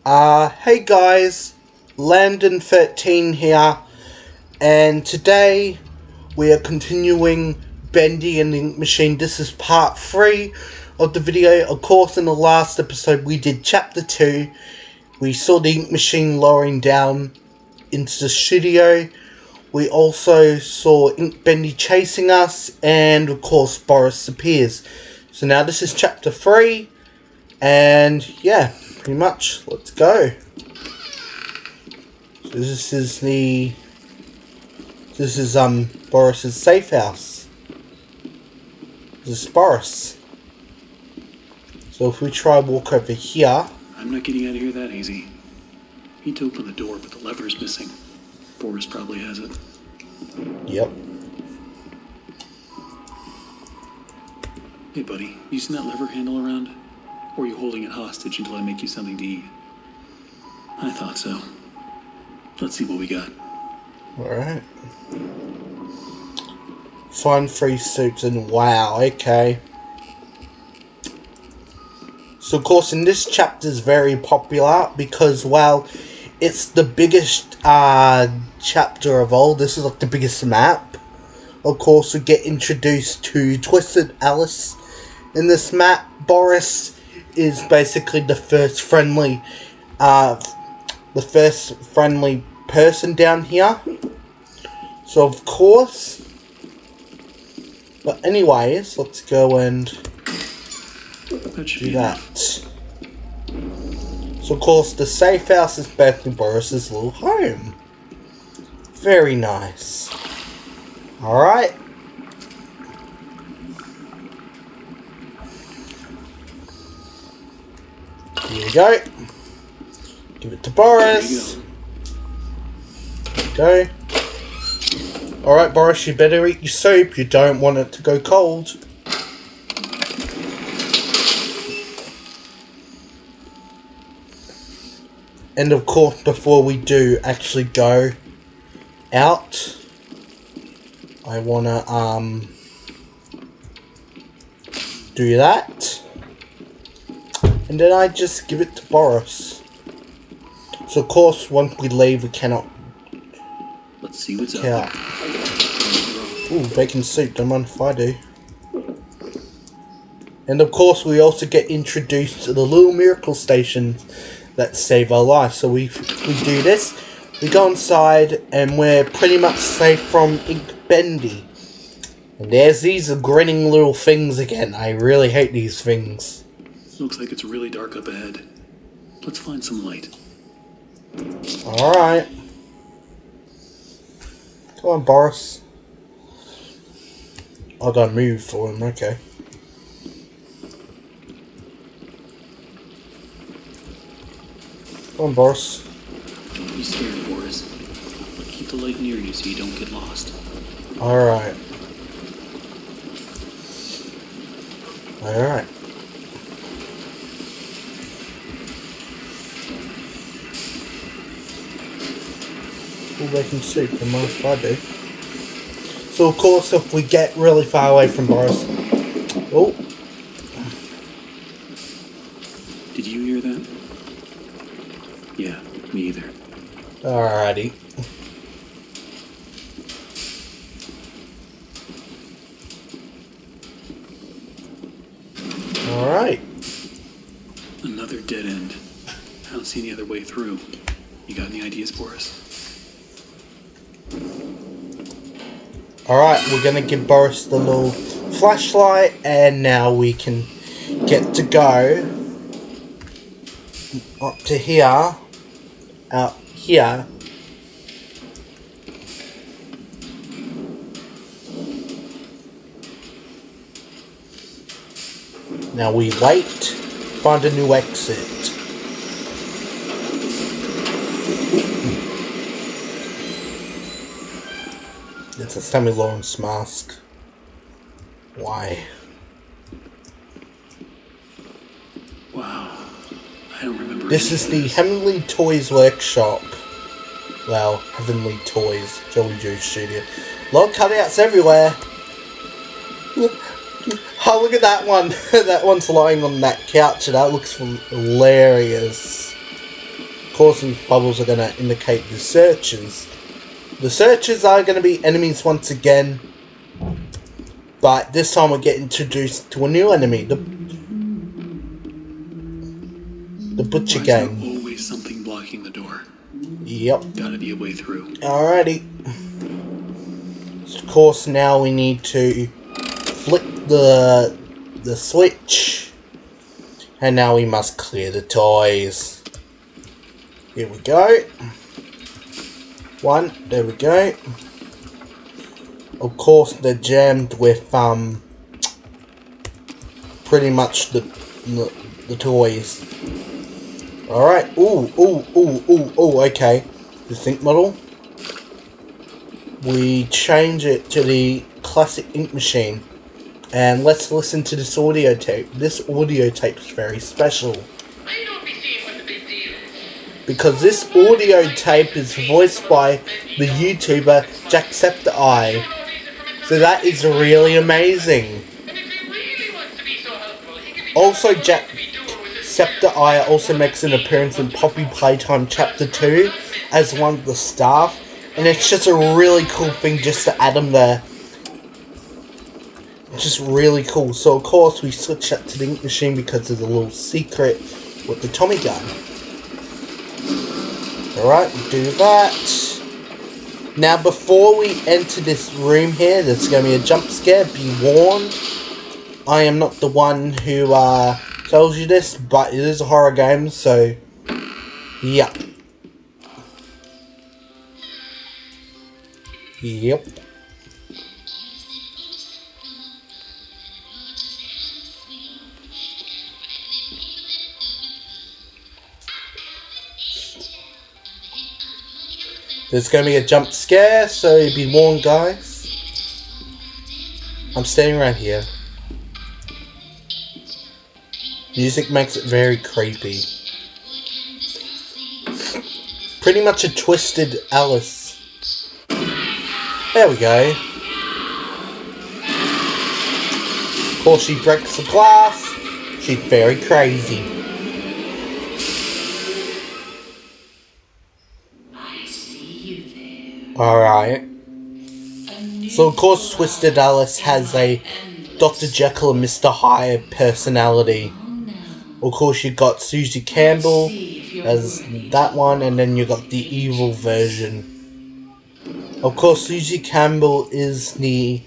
Hey guys, Landan13 here, and today we are continuing Bendy and the Ink Machine. This is part 3 of the video. Of course, in the last episode we did chapter 2. We saw the Ink Machine lowering down into the studio. We also saw Ink Bendy chasing us, and of course Boris appears. So now this is chapter 3, and yeah, pretty much, let's go. So this is Boris's safe house. This is Boris. So if we try walk over here. I'm not getting out of here that easy. Need to open the door, but the lever's missing. Boris probably has it. Yep. Hey buddy, you seen that lever handle around? Or are you holding it hostage until I make you something to eat? I thought so. Let's see what we got. Alright. Find 3 suits and wow, okay. So of course in this chapter is very popular because, well, it's the biggest chapter of all. This is like the biggest map. Of course we get introduced to Twisted Alice in this map. Boris is basically the first friendly person down here. So of course, but anyways, let's go and do that. So of course the safe house is back in Boris's little home. Very nice. Alright. Here we go. Give it to Boris. There we go. Alright Boris, you better eat your soup. You don't want it to go cold. And of course, before we do actually go out, I wanna do that. And then I just give it to Boris. So of course, once we leave, we cannot. Let's see what's up. Ooh, bacon soup. Don't mind if I do. And of course, we also get introduced to the little miracle stations that save our life. So we do this. We go inside, and we're pretty much safe from Ink Bendy. And there's these grinning little things again. I really hate these things. Looks like it's really dark up ahead. Let's find some light. Alright. Come on, Boris. I gotta move for him, okay. Come on, Boris. Don't be scared, Boris. Keep the light near you so you don't get lost. Alright. Alright. Bacon soup, don't mind if I do. So of course, if we get really far away from Boris. Oh. Did you hear that? Yeah, me either. Alrighty. Alright. Another dead end. I don't see any other way through. You got any ideas, Boris? Alright, we're gonna give Boris the little flashlight, and now we can get to go up to here, out here. Now we wait, find a new exit. It's a Sammy Lawrence mask. Why? Wow. I don't remember. This is the Heavenly Toys Workshop. Well, Heavenly Toys, Jolly Joe Studio. Lot of cutouts everywhere. Oh, look at that one. That one's lying on that couch, and that looks hilarious. Of course, these bubbles are going to indicate the searchers. The searchers are going to be enemies once again, but this time we get introduced to a new enemy, the Butcher Gang. Why is there always something blocking the door? Yep. Gotta be a way through. Alrighty. Of course, now we need to flick the switch, and now we must clear the toys. Here we go. One, there we go. Of course, they're jammed with pretty much the toys. Alright. Ooh, okay. The think model. We change it to the classic ink machine. And let's listen to this audio tape. This audio tape is very special. Because this audio tape is voiced by the YouTuber Jacksepticeye. So that is really amazing. Also, Jacksepticeye also makes an appearance in Poppy Playtime Chapter 2 as one of the staff. And it's just a really cool thing just to add him there. It's just really cool. So of course we switch that to the ink machine because there's a little secret with the Tommy gun. Alright, do that. Now before we enter this room here, there's going to be a jump scare. Be warned. I am not the one who tells you this, but it is a horror game, so yeah. Yep. There's going to be a jump scare, so be warned, guys. I'm standing right here. Music makes it very creepy. Pretty much a twisted Alice. There we go. Of course, she breaks the glass. She's very crazy. Alright. So of course Twisted Alice has a Dr. Jekyll and Mr. Hyde personality. Of course you got Susie Campbell as that one, and then you got the evil version. Of course Susie Campbell is the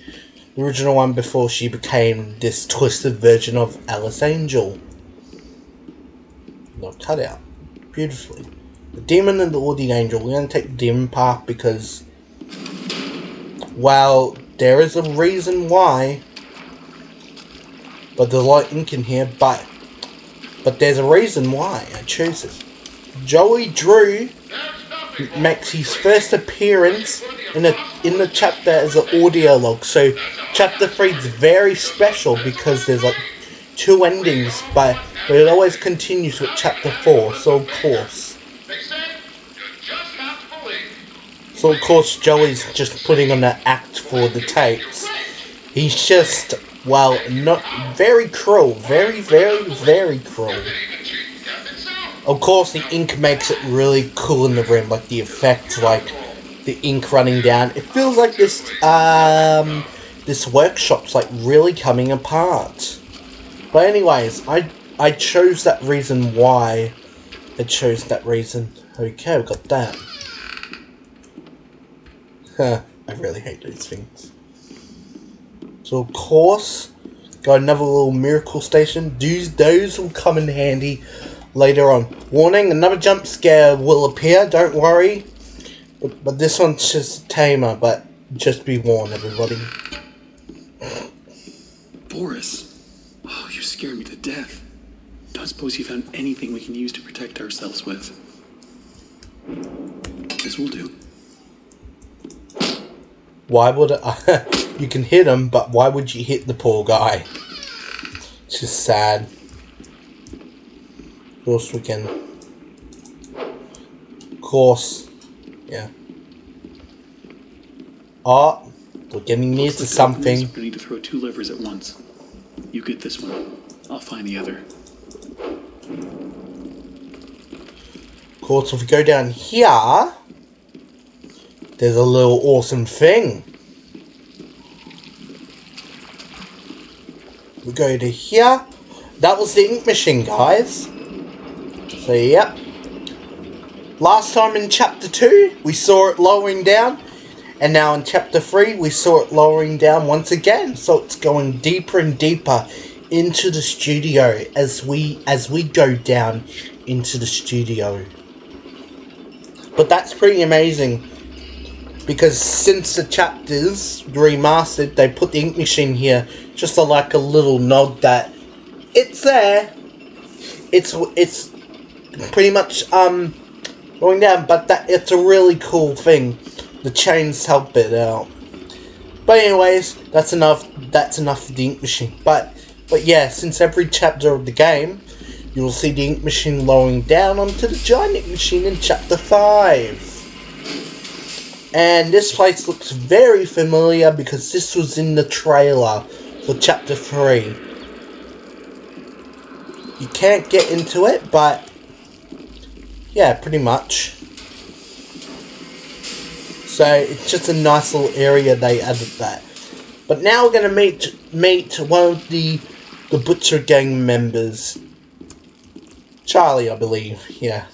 original one before she became this twisted version of Alice Angel. Not cut out beautifully. The demon and the angel. We're going to take the demon part because, well, there is a reason why. But there's a lot of ink in here, but there's a reason why I chose it. Joey Drew makes his first appearance in the chapter as an audio log. So chapter 3 is very special because there's like 2 endings, but it always continues with chapter 4. So of course Joey's just putting on the act for the tapes. He's just, well, not very cruel. Very, very, very cruel. Of course the ink makes it really cool in the room, like the effects, like the ink running down. It feels like this this workshop's like really coming apart. But anyways, I chose that reason why. I chose that reason. Okay, we got that. I really hate those things. So of course, got another little miracle station. Those will come in handy later on. Warning, another jump scare will appear, don't worry. But this one's just tamer, but just be warned, everybody. Boris, oh, you scared me to death. Don't suppose you found anything we can use to protect ourselves with. This will do. Why would you can hit him, but why would you hit the poor guy? It's just sad. Of course we can. Of course. Yeah. Oh, we're getting near to something. We need to throw 2 levers at once. You get this one. I'll find the other. Of course, if we go down here, there's a little awesome thing. We go to here. That was the ink machine, guys. So, yep. Last time in Chapter 2, we saw it lowering down. And now in Chapter 3, we saw it lowering down once again. So it's going deeper and deeper into the studio as we go down into the studio. But that's pretty amazing. Because since the chapters remastered, they put the ink machine here. Just like a little nod that it's there. It's pretty much going down, but that it's a really cool thing. The chains help it out. But anyways, that's enough. That's enough of the ink machine. But yeah, since every chapter of the game, you will see the ink machine lowering down onto the giant ink machine in Chapter 5. And this place looks very familiar because this was in the trailer for Chapter 3. You can't get into it, but yeah, pretty much. So it's just a nice little area they added that. But now we're gonna meet one of the Butcher Gang members, Charlie, I believe. Yeah.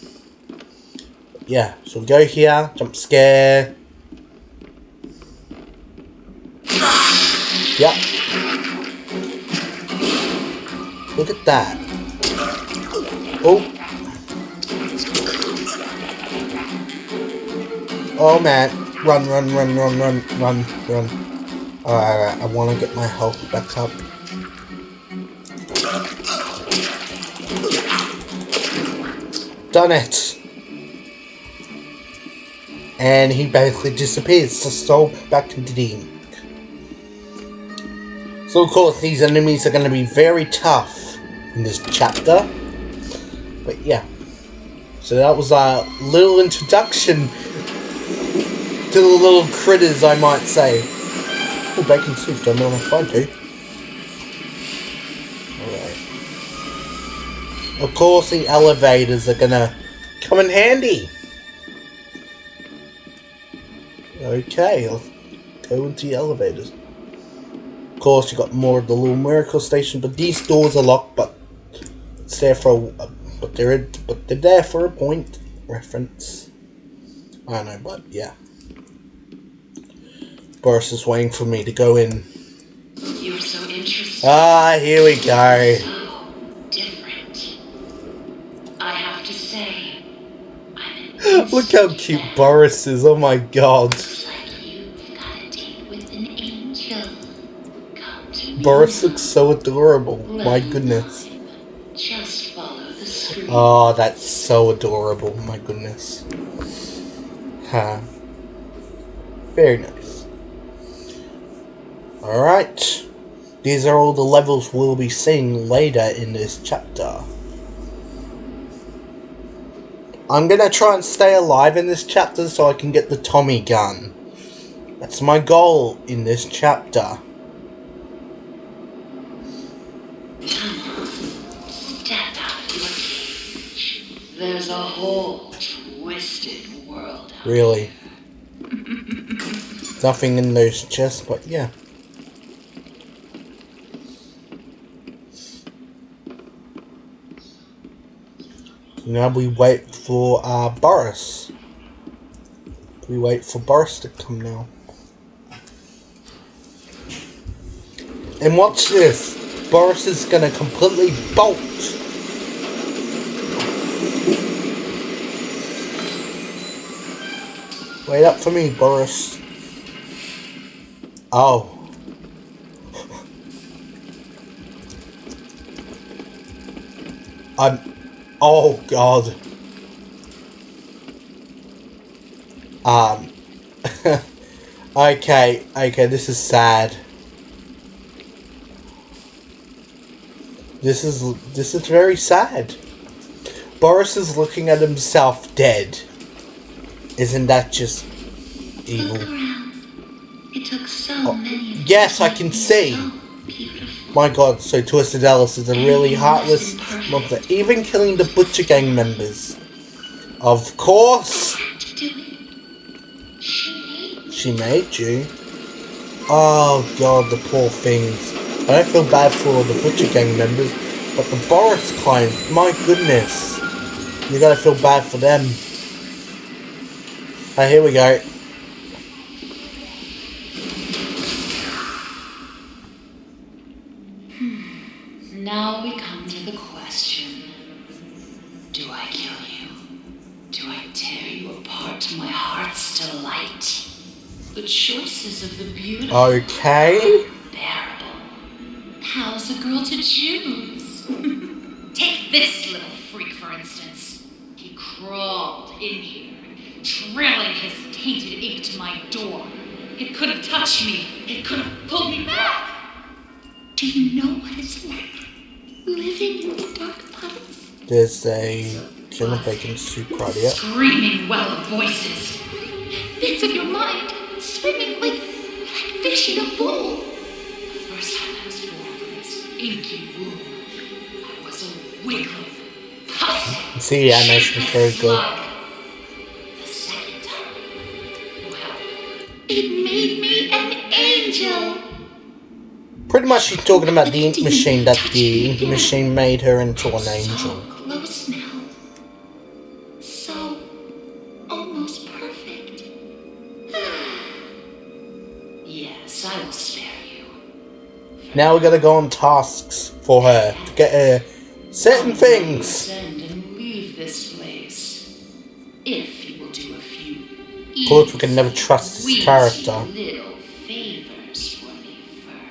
So we go here, jump scare. Yep. Look at that. Oh. Oh man. Run. Alright, I want to get my health back up. Done it. And he basically disappears, so back into the ink. So of course these enemies are going to be very tough in this chapter. But yeah. So that was a little introduction to the little critters, I might say. Oh, bacon soup, don't know if I do. Alright. Of course the elevators are going to come in handy. Okay, I'll go into the elevators. Of course, you got more of the little miracle station, but these doors are locked. But it's there for they're there for a point reference. I don't know, but yeah. Boris is waiting for me to go in. You're so interesting. Ah, here we go. So different. I have to say, Look how cute Boris is. Oh my god. Looks like you've got a date with an angel. Come to me. Boris looks so adorable. My goodness. Just follow the stream. Oh, that's so adorable. My goodness. Huh. Very nice. Alright. These are all the levels we'll be seeing later in this chapter. I'm gonna try and stay alive in this chapter so I can get the Tommy gun. That's my goal in this chapter. Step out of your cage. There's a whole twisted world out Really. Nothing in those chests, but yeah. Now we wait for Boris. We wait for Boris to come now. And watch this. Boris is gonna completely bolt. Wait up for me, Boris. Oh. Oh god. Okay, this is sad. This is very sad. Boris is looking at himself dead. Isn't that just evil? Look around. It took so many. Yes, I can see. So beautiful. My god, so Twisted Alice is a really heartless monster, even killing the Butcher Gang members. Of course. To do it. She made you. Oh god, the poor things. I don't feel bad for all the Butcher Gang members, but the Boris kind, my goodness. You gotta feel bad for them. Oh, here we go. Now we come to the question. Do I kill you? Do I tear you apart to my heart's delight? The choices of the beautiful Okay. are unbearable. How's a girl to choose? Take this little freak, for instance. He crawled in here, trailing his tainted ink to my door. It could have touched me. It could have pulled me back. Do you know what it's like? Living in the dark puddles. There's a killer bacon soup right here. Screaming well of voices. Bits of your mind swimming like fish in a bowl. The first time I was born from its inky womb, I was a wiggling, puzzling, See, the animation is very good. slug. The second time, well, it made me an angel. Pretty much she's talking about the ink machine, that the ink machine made her into an angel. So close now. So almost perfect. Yes, I will spare you. Now we gotta go on tasks for her to get her certain things. Send and leave this place. If you will do a few. Of course, we can never trust this sweet character. little favors for me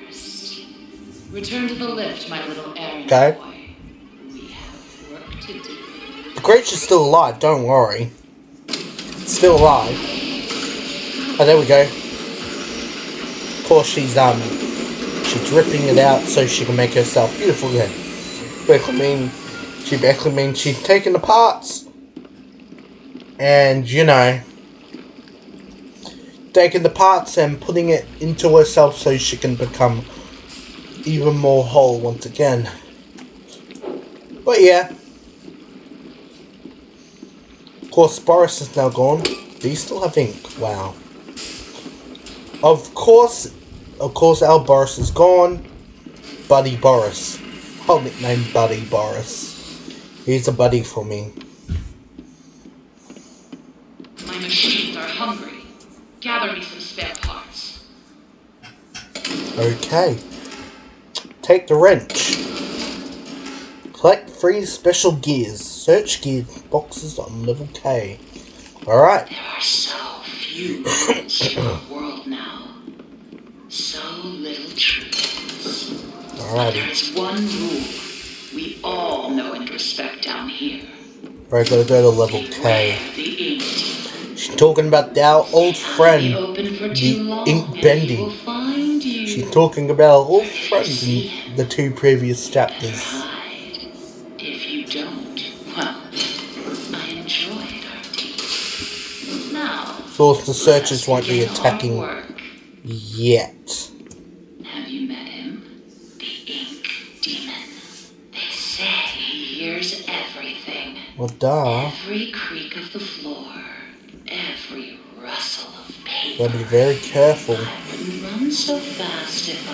first. Return to the lift, my little errand Okay. boy. We have work to do. The creature's still alive, don't worry. It's still alive. Oh, there we go. Of course, she's ripping it out so she can make herself beautiful again. Basically means she's taking the parts and, you know, taking the parts and putting it into herself so she can become even more whole once again. But yeah. Of course, Boris is now gone. Do you still have ink? Wow. Of course, our Boris is gone. Buddy Boris. I'll nickname Buddy Boris. He's a buddy for me. My machines are hungry. Gather me some spare parts. Okay. Take the wrench. Collect 3 special gears. Search gear boxes on level K. Alright. There are so few worlds in the world now. So little truth. There Alrighty. is one rule we all know and respect down here. Right, gotta go to level K. The ink. She's talking about our old friend, Open for the too long, Ink and Bendy. he will find you. She's talking about our old friend in the 2 previous chapters. Hide. If you don't, well, I enjoyed our date. Now, Of course, the searchers let's won't be begin our attacking work. yet. Have you met him? The Ink Demon. They say he hears everything. Well, duh. Every creak of the floor. Every rustle of paper. Gotta be very careful. I wouldn't run so fast if I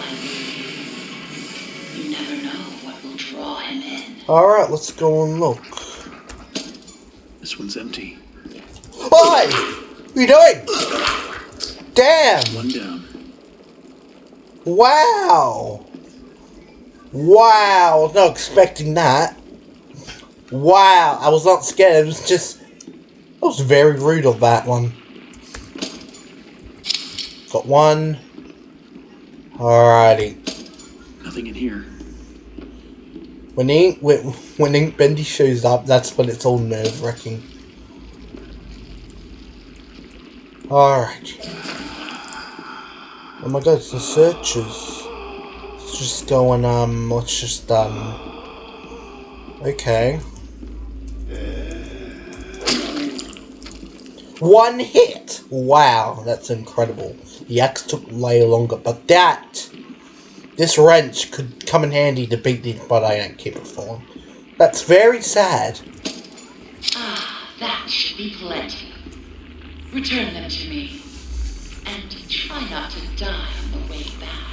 were you. You never know what will draw him in. Alright, let's go and look. This one's empty. Hi! What are you doing? Damn! One down. Wow! Wow! I was not expecting that. Wow! I was not scared. It was just... I was very rude of that one. Got one. Alrighty. Nothing in here. When Ink Bendy shows up, that's when it's all nerve-wracking. Alright. Oh my god, it's the searchers. Let's just go and, let's just, okay. One hit! Wow, that's incredible. The axe took way longer, but this wrench could come in handy to beat these, but I don't keep it for. That's very sad. Ah, That should be plenty. Return them to me. And try not to die on the way back.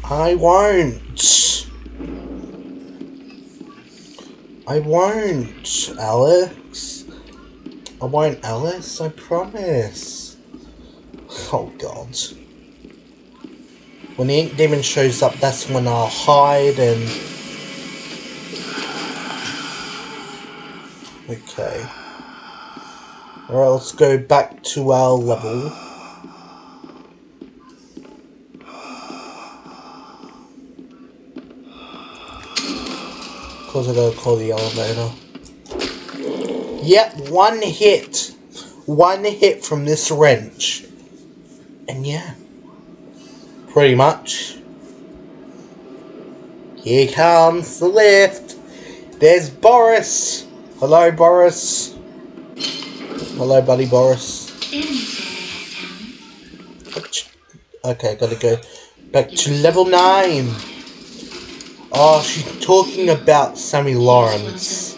I won't. I won't, Alex. I won't, Alice, I promise. Oh god. When the ink demon shows up, that's when I'll hide and... Okay. Alright, let's go back to our level. Of course I gotta call the elevator. Yep, one hit. One hit from this wrench. And yeah. Pretty much. Here comes the lift. There's Boris. Hello, Boris. Hello, buddy, Boris. Okay, gotta go back to level 9. Oh, she's talking about Sammy Lawrence.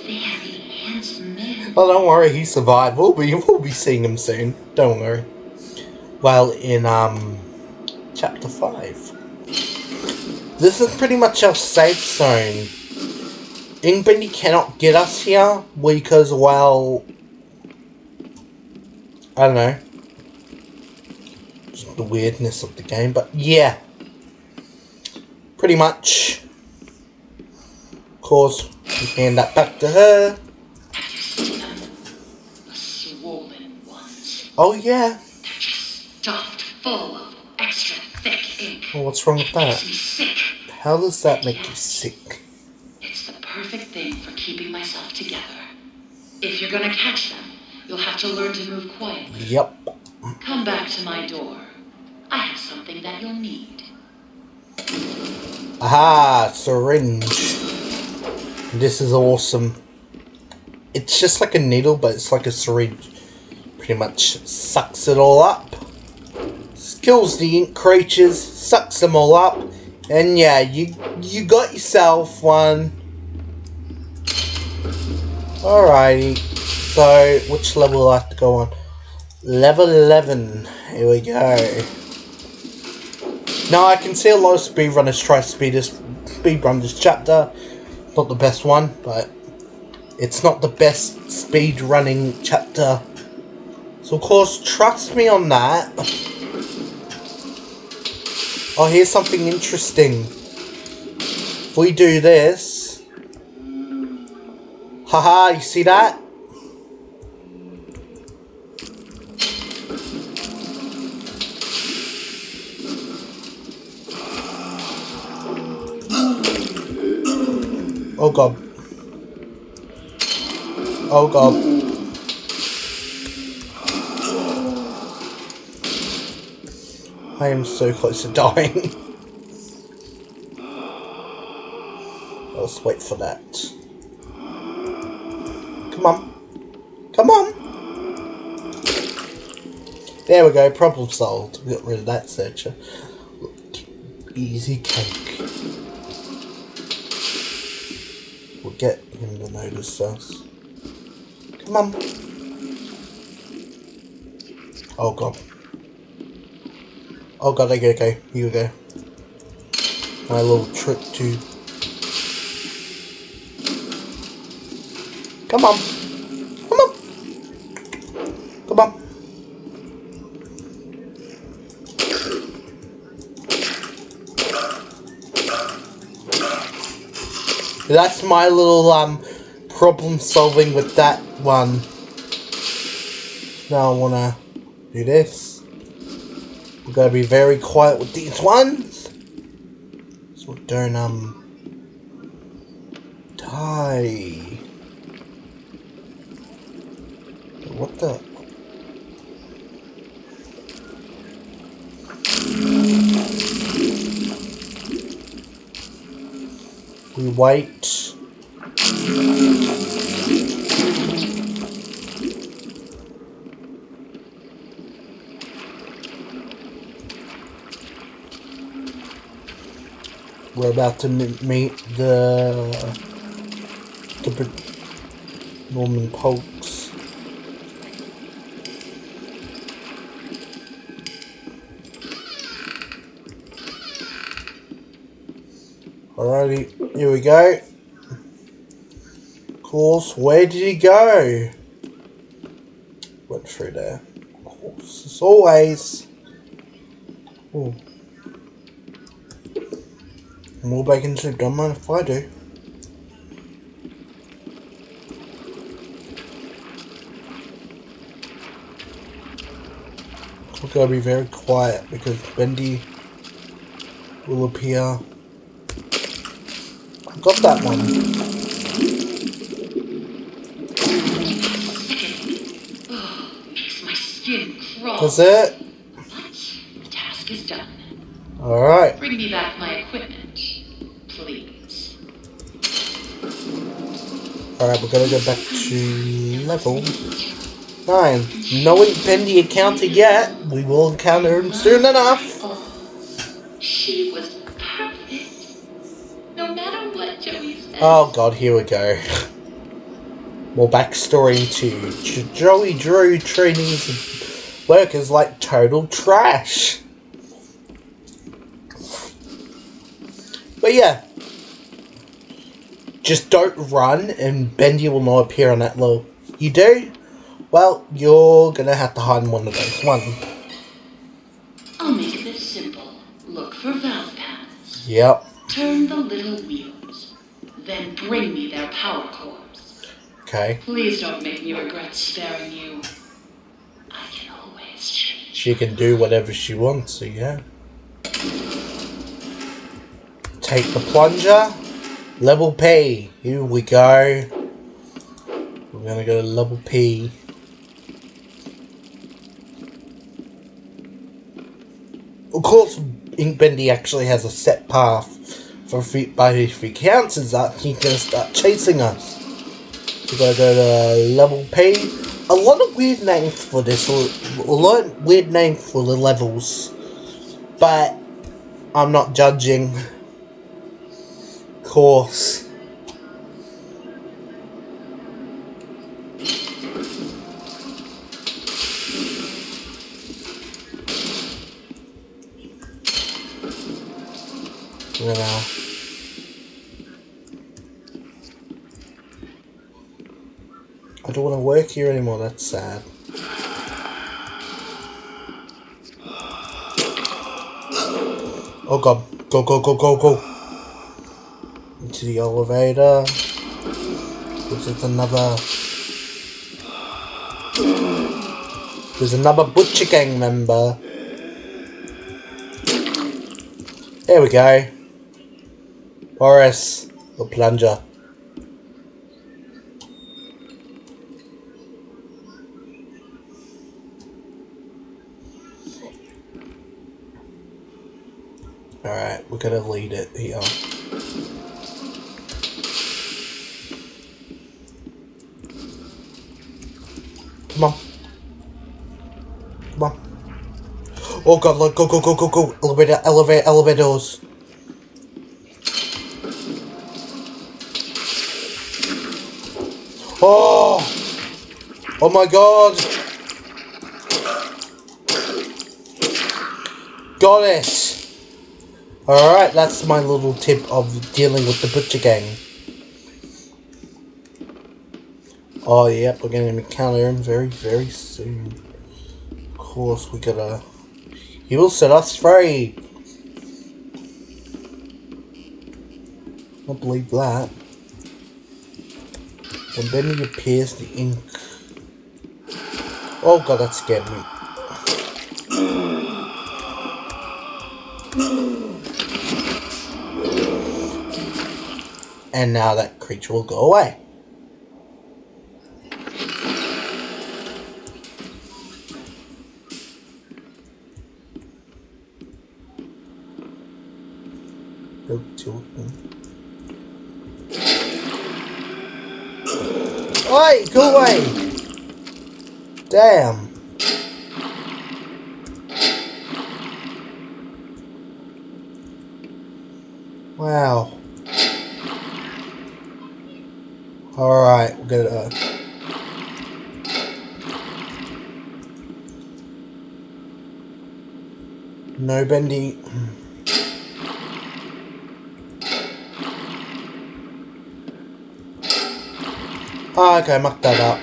Oh, don't worry, he survived. We'll be seeing him soon. Don't worry. Well, in chapter 5. This is pretty much our safe zone. Bendy cannot get us here because, well, I don't know. Just the weirdness of the game, but yeah. Pretty much. Of course, we hand that back to her. The swollen ones. Oh yeah. They're just stuffed full of extra thick ink. Well, what's wrong with that? Makes me sick. How does that make you sick? It's the perfect thing for keeping myself together. If you're gonna catch them, you'll have to learn to move quietly. Yep. Come back to my door. I have something that you'll need. Aha, syringe. This is awesome. It's just like a needle, but it's like a syringe. Pretty much sucks it all up. Kills the ink creatures, sucks them all up. And yeah, you got yourself one. Alrighty. So, which level will I have to go on? Level 11. Here we go. Now, I can see a lot of speedrunners try to speedrun this chapter. Not the best one, but it's not the best speedrunning chapter. So, of course, trust me on that. Oh, here's something interesting. If we do this... Haha, you see that? Oh god. Oh god. I am so close to dying. Let's wait for that. Come on. Come on. There we go. Problem solved. We got rid of that searcher. Easy cake. We'll get him to notice us. Come on. Oh god. Oh god, okay. Here we go. My little trick to... Come on. Come on. Come on. That's my little problem solving with that one. Now I wanna do this. We gotta be very quiet with these ones, so we don't die. What the? We wait. We're about to meet the Norman Pokes. Alrighty, here we go. Of course, where did he go? Went through there. Of course, as always. Ooh. More bacon soup, don't mind if I do. We've got to be very quiet because Bendy will appear. I got that one. Makes my skin crawl. That's it? But the task is done. Alright. Bring me back my equipment, please. Alright, we're gonna go back to level 9. No Bendy encountered yet. We will encounter him soon enough. Oh, she was perfect. No matter what Joey says. Oh god, here we go. More backstory into Joey Drew treating his workers like total trash. But yeah. Just don't run and Bendy will not appear on that level. You do? Well, you're gonna have to hide in one of those. One. I'll make this simple. Look for valve pads. Yep. Turn the little wheels. Then bring me their power cores. Okay. Please don't make me regret sparing you. I can always change. She can do whatever she wants, so yeah. Take the plunger. Level P. Here we go. We're gonna go to level P. Of course, Bendy actually has a set path for but if he cancels that, he's gonna start chasing us. So we gotta go to level P. A lot of weird names for this, a lot of weird names for the levels, but I'm not judging. Of course. Now. I don't want to work here anymore, that's sad. Oh god, go, go, go, go, go! Into the elevator. Which is another... There's another Butcher Gang member. There we go. Boris, the plunger. Alright, we're gonna lead it here. Come on. Come on. Oh god, look, go, go, go, go, go. Elevator, elevator, elevators. Oh! Oh my god! Got it! Alright, that's my little tip of dealing with the Butcher Gang. Oh yep, we're gonna encounter him very, very soon. Of course, we gotta... He will set us free! I believe that. When Bendy appears, the ink... Oh god, that scared me. And now that creature will go away. Go to him. Oi, go away! Damn. Wow. Alright, we're gonna... No, Bendy. Oh, okay, muck that up.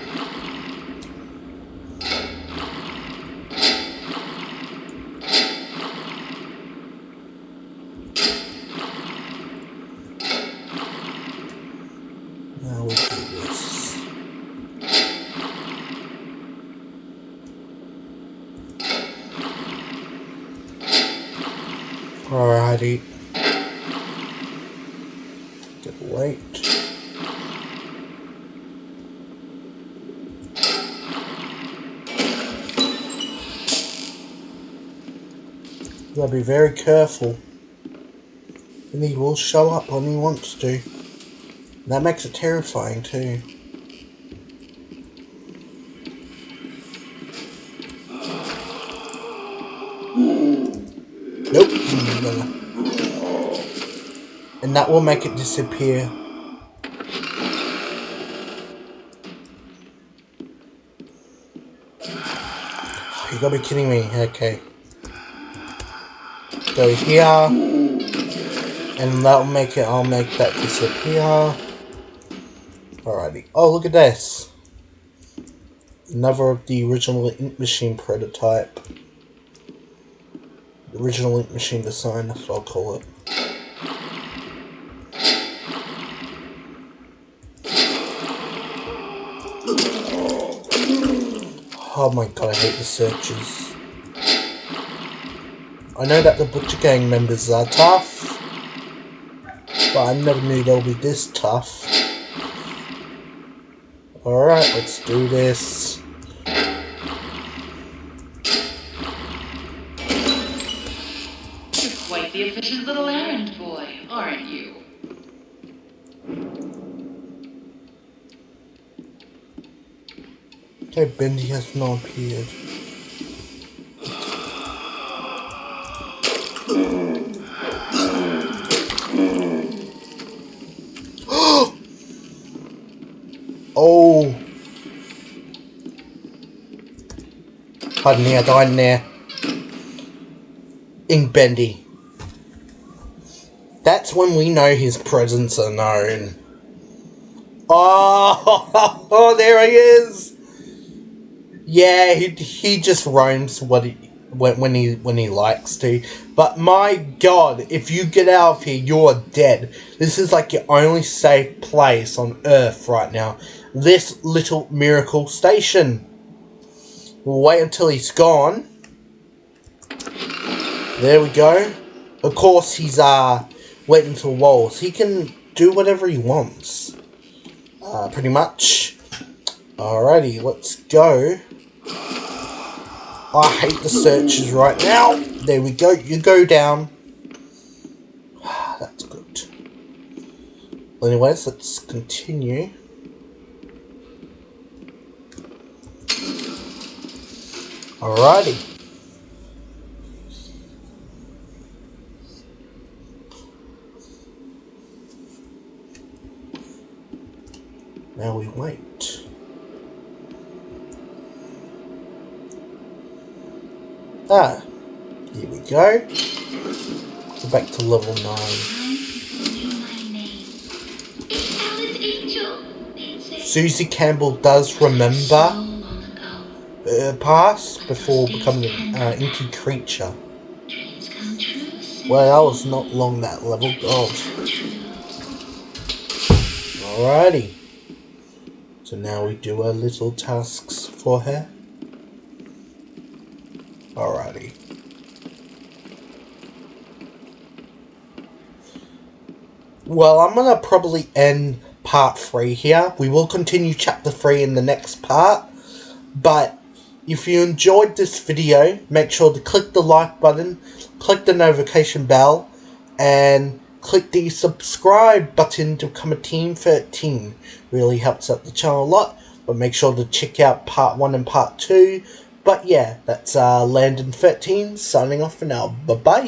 Now we do this. Alrighty. Good wait. Gotta be very careful. And he will show up when he wants to. And that makes it terrifying too. Nope. And that will make it disappear. You gotta be kidding me. Okay. Go here. And that'll make it, I'll make that disappear. Alrighty. Oh, look at this. Another of the original Ink Machine prototype. The original Ink Machine design, that's what I'll call it. Oh my god, I hate the searches. I know that the Butcher Gang members are tough, but I never knew they'll be this tough. Alright, let's do this. You're quite the efficient little errand boy, aren't you? Okay, Bendy has not appeared. Oh! Hide in there, hide in there. Ink Bendy. That's when we know his presence are known. Oh, there he is. Yeah, he just roams when he likes to. But my god, if you get out of here, you're dead. This is like your only safe place on Earth right now. This little miracle station. We'll wait until he's gone. There we go. Of course, he's went into walls. He can do whatever he wants. Pretty much. Alrighty, let's go. I hate the searches right now. There we go. You go down. That's good. Well, anyways, let's continue. Alrighty. Now we wait. Ah, here we go. Go back to level 9. Susie Campbell does remember her past before becoming an inky creature. Well, that was not long that level. God. Alrighty. So now we do our little tasks for her. Alrighty. Well, I'm gonna probably end part 3 here. We will continue chapter 3 in the next part. But if you enjoyed this video, make sure to click the like button, click the notification bell, and click the subscribe button to become a Team 13. Really helps out the channel a lot. But make sure to check out part 1 and part 2. But yeah, that's Landan13 signing off for now. Bye bye.